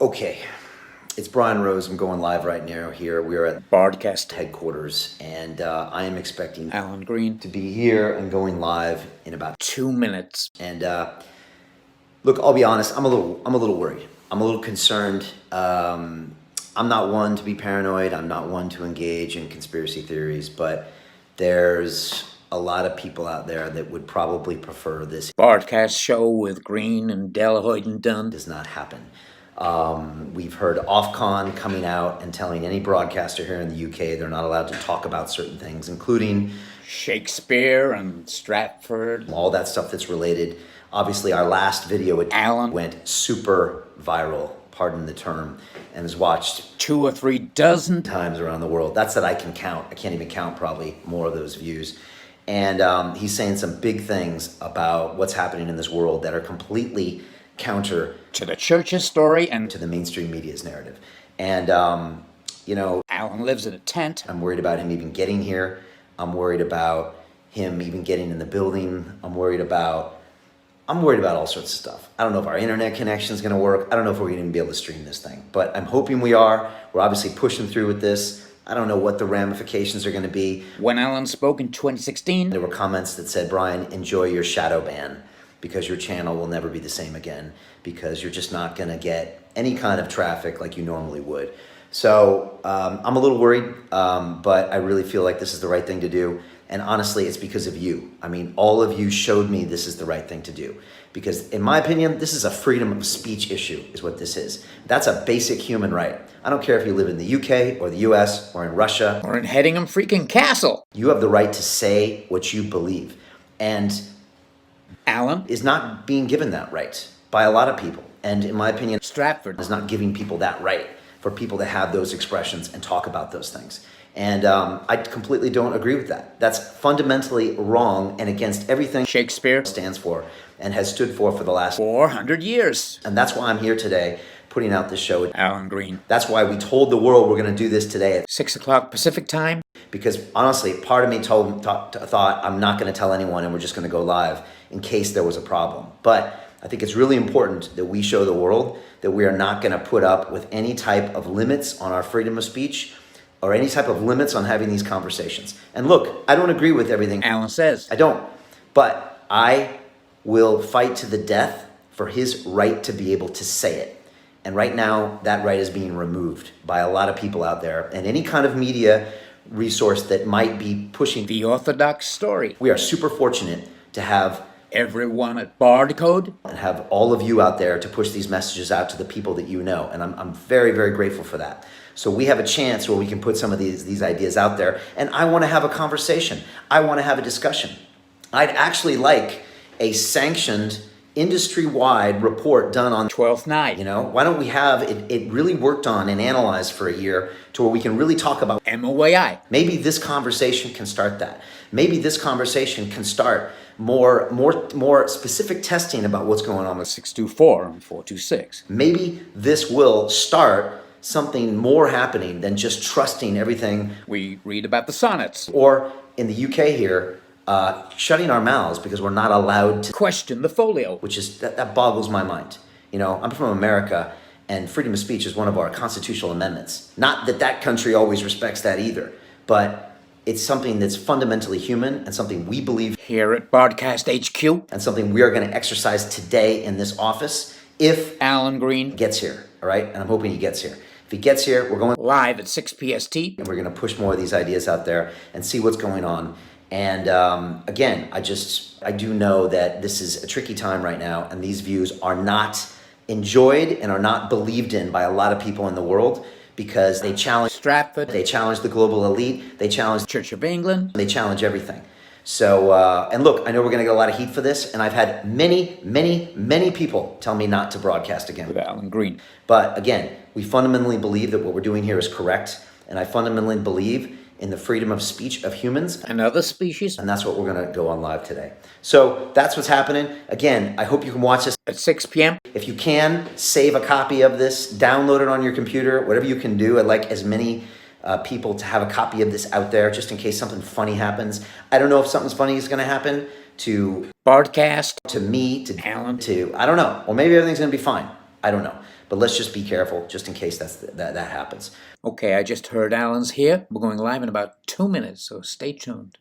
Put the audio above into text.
Okay, it's Brian Rose. I'm going live right now here. We're at Bardcast headquarters, and I am expecting Alan Green to be here and going live in about 2 minutes. And look, I'll be honest. I'm a little worried. I'm a little concerned. I'm not one to be paranoid. I'm not one to engage in conspiracy theories, but there's a lot of people out there that would probably prefer this Bardcast show with Green and Delahoyt and Dunn does not happen. We've heard Ofcon coming out and telling any broadcaster here in the UK they're not allowed to talk about certain things, including Shakespeare and Stratford. all that stuff that's related. Obviously, our last video with Alan went super viral, pardon the term, and is watched 2 or 3 dozen times around the world. That's that I can count. I can't even count probably more of those views. And he's saying some big things about what's happening in this world that are completely counter to the church's story and to the mainstream media's narrative. And, Alan lives in a tent. I'm worried about him even getting here. I'm worried about him even getting in the building. I'm worried about all sorts of stuff. I don't know if our internet connection is going to work. I don't know if we're going to be able to stream this thing, but I'm hoping we are. We're obviously pushing through with this. I don't know what the ramifications are going to be. When Alan spoke in 2016, there were comments that said, Brian, enjoy your shadow ban because your channel will never be the same again because you're just not going to get any kind of traffic like you normally would. So I'm a little worried, but I really feel like this is the right thing to do. And honestly, it's because of you. I mean, all of you showed me this is the right thing to do. Because in my opinion, this is a freedom of speech issue is what this is. That's a basic human right. I don't care if you live in the UK or the US or in Russia. or in Hedingham freaking Castle. You have the right to say what you believe. And Alan is not being given that right by a lot of people. And in my opinion, Stratford is not giving people that right for people to have those expressions and talk about those things. And I completely don't agree with that. That's fundamentally wrong and against everything Shakespeare stands for and has stood for the last 400 years. And that's why I'm here today putting out this show. Alan Green. That's why we told the world we're going to do this today at 6 o'clock Pacific time. Because honestly, part of me thought I'm not going to tell anyone and we're just going to go live in case there was a problem. But I think it's really important that we show the world that we are not going to put up with any type of limits on our freedom of speech or any type of limits on having these conversations. And look, I don't agree with everything Alan says. I don't. But I will fight to the death for his right to be able to say it. And right now, that right is being removed by a lot of people out there. And any kind of media resource that might be pushing the orthodox story. We are super fortunate to have everyone at Bardcode and have all of you out there to push these messages out to the people that you know. And I'm very, very grateful for that. So we have a chance where we can put some of these ideas out there. And I want to have a conversation. I want to have a discussion. I'd actually like a sanctioned industry-wide report done on 12th night. Why don't we have it really worked on and analyzed for a year to where we can really talk about MOAI. Maybe this conversation can start that. Maybe this conversation can start more specific testing about what's going on with 624 and 426. Maybe this will start something more happening than just trusting everything we read about the sonnets. Or in the UK here, shutting our mouths because we're not allowed to question the folio, which is that boggles my mind. I'm from America, and freedom of speech is one of our constitutional amendments. Not that country always respects that either, but it's something that's fundamentally human and something we believe here at Bardcast HQ, and something we are going to exercise today in this office if Alan Green gets here. All right, and I'm hoping he gets here. If he gets here, we're going live at 6 PST, and we're going to push more of these ideas out there and see what's going on. And again, I do know that this is a tricky time right now, and these views are not enjoyed and are not believed in by a lot of people in the world because they challenge Stratford, they challenge the global elite, they challenge Church of England, they challenge everything. So, and look, I know we're going to get a lot of heat for this, and I've had many people tell me not to broadcast again with Alan Green. But again, we fundamentally believe that what we're doing here is correct, and I fundamentally believe in the freedom of speech of humans and other species. And that's what we're going to go on live today. So that's what's happening. Again, I hope you can watch this at 6 p.m. If you can, save a copy of this, download it on your computer, whatever you can do. I'd like as many people to have a copy of this out there just in case something funny happens. I don't know if something's funny is going to happen to Bardcast, to me, to Alan, to, I don't know. Or maybe everything's going to be fine. I don't know. But let's just be careful just in case that happens. Okay, I just heard Alan's here. We're going live in about 2 minutes, so stay tuned.